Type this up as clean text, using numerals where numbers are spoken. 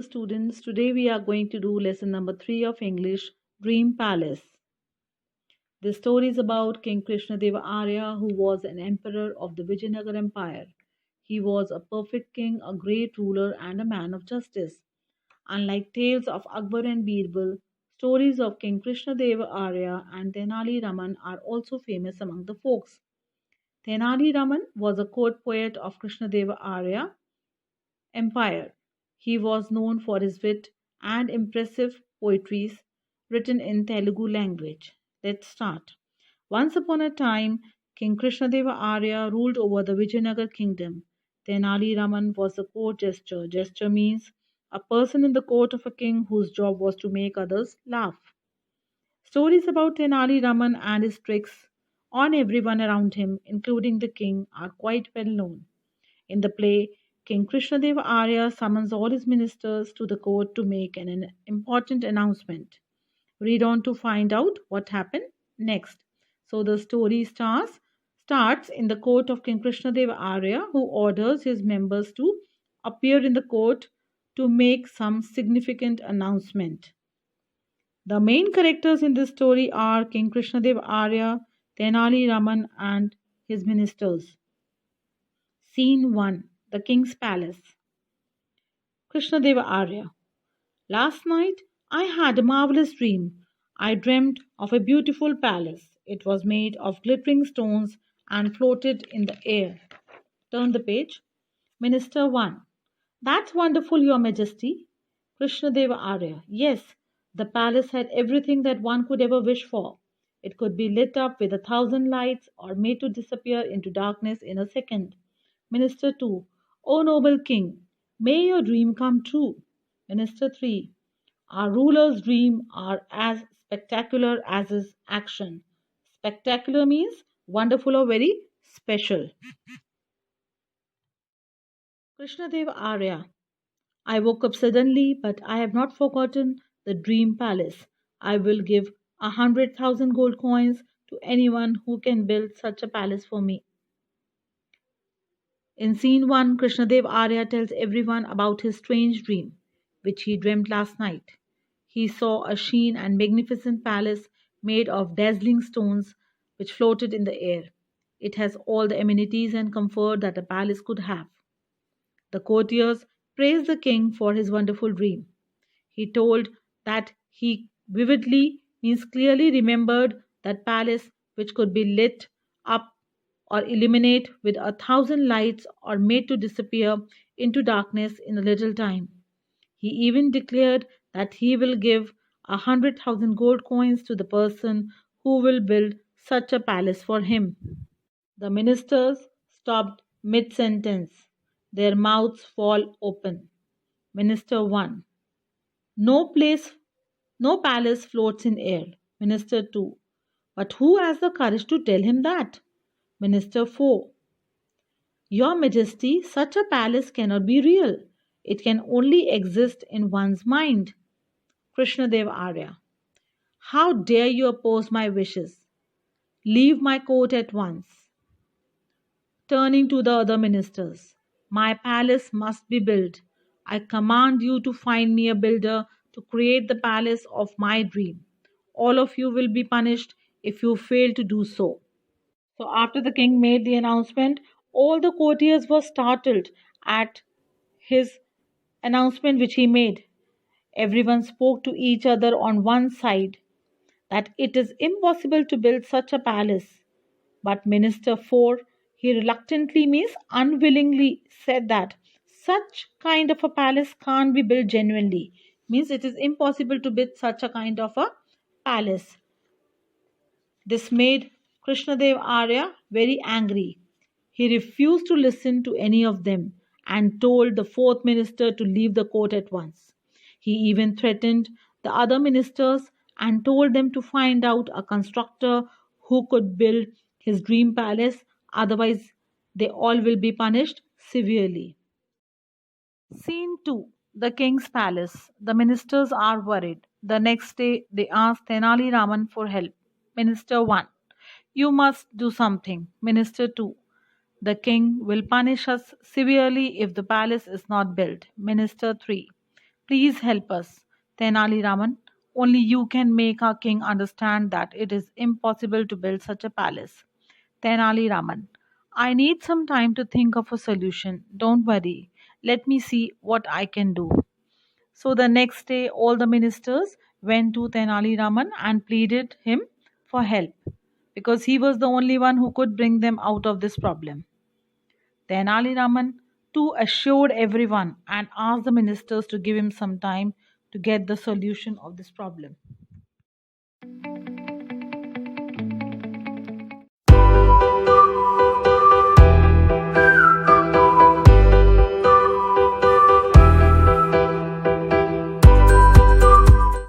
students. Today we are going to do lesson number 3 of English, Dream Palace. This story is about King Krishnadeva Arya, who was an emperor of the Vijayanagar Empire. He was a perfect king, a great ruler, and a man of justice. Unlike tales of Akbar and Birbal, stories of King Krishnadeva Arya and Tenali Raman are also famous among the folks. Tenali Raman was a court poet of Krishnadeva Arya Empire. He was known for his wit and impressive poetries written in Telugu language. Let's start. Once upon a time, King Krishnadeva Arya ruled over the Vijayanagar kingdom. Tenali Raman was a court jester. Jester means a person in the court of a king whose job was to make others laugh. Stories about Tenali Raman and his tricks on everyone around him, including the king, are quite well known. In the play, King Krishnadeva Arya summons all his ministers to the court to make an important announcement. Read on to find out what happened next. So the story starts in the court of King Krishnadeva Arya, who orders his members to appear in the court to make some significant announcement. The main characters in this story are King Krishnadeva Arya, Tenali Raman, and his ministers. Scene 1. The King's Palace. Krishnadeva Arya. Last night I had a marvelous dream. I dreamt of a beautiful palace. It was made of glittering stones and floated in the air. Turn the page. Minister 1. That's wonderful, Your Majesty. Krishnadeva Arya. Yes, the palace had everything that one could ever wish for. It could be lit up with 1,000 lights or made to disappear into darkness in a second. Minister 2. O noble king, may your dream come true. Minister 3. Our ruler's dream are as spectacular as his action. Spectacular means wonderful or very special. Krishnadeva Arya. I woke up suddenly, but I have not forgotten the dream palace. I will give 100,000 gold coins to anyone who can build such a palace for me. In scene 1, Krishnadev Arya tells everyone about his strange dream, which he dreamt last night. He saw a sheen and magnificent palace made of dazzling stones which floated in the air. It has all the amenities and comfort that a palace could have. The courtiers praised the king for his wonderful dream. He told that he vividly, means clearly remembered that palace which could be lit up or illuminate with 1,000 lights or made to disappear into darkness in a little time. He even declared that he will give 100,000 gold coins to the person who will build such a palace for him. The ministers stopped mid-sentence. Their mouths fall open. Minister 1. No palace floats in air. Minister 2. But who has the courage to tell him that? Minister 4. Your Majesty, such a palace cannot be real. It can only exist in one's mind. Krishnadev Arya. How dare you oppose my wishes? Leave my court at once. Turning to the other ministers. My palace must be built. I command you to find me a builder to create the palace of my dream. All of you will be punished if you fail to do so. So after the king made the announcement, all the courtiers were startled at his announcement which he made. Everyone spoke to each other on one side that it is impossible to build such a palace. But Minister 4, he reluctantly, means unwillingly, said that such kind of a palace can't be built genuinely. Means it is impossible to build such a kind of a palace. This made Krishnadev Arya very angry. He refused to listen to any of them and told the fourth minister to leave the court at once. He even threatened the other ministers and told them to find out a constructor who could build his dream palace, otherwise they all will be punished severely. Scene 2. The King's Palace. The ministers are worried. The next day they ask Tenali Raman for help. Minister 1. You must do something. Minister 2. The king will punish us severely if the palace is not built. Minister 3. Please help us, Tenali Raman. Only you can make our king understand that it is impossible to build such a palace. Tenali Raman, I need some time to think of a solution. Don't worry. Let me see what I can do. So the next day, all the ministers went to Tenali Raman and pleaded him for help because he was the only one who could bring them out of this problem. Tenali Raman too assured everyone and asked the ministers to give him some time to get the solution of this problem.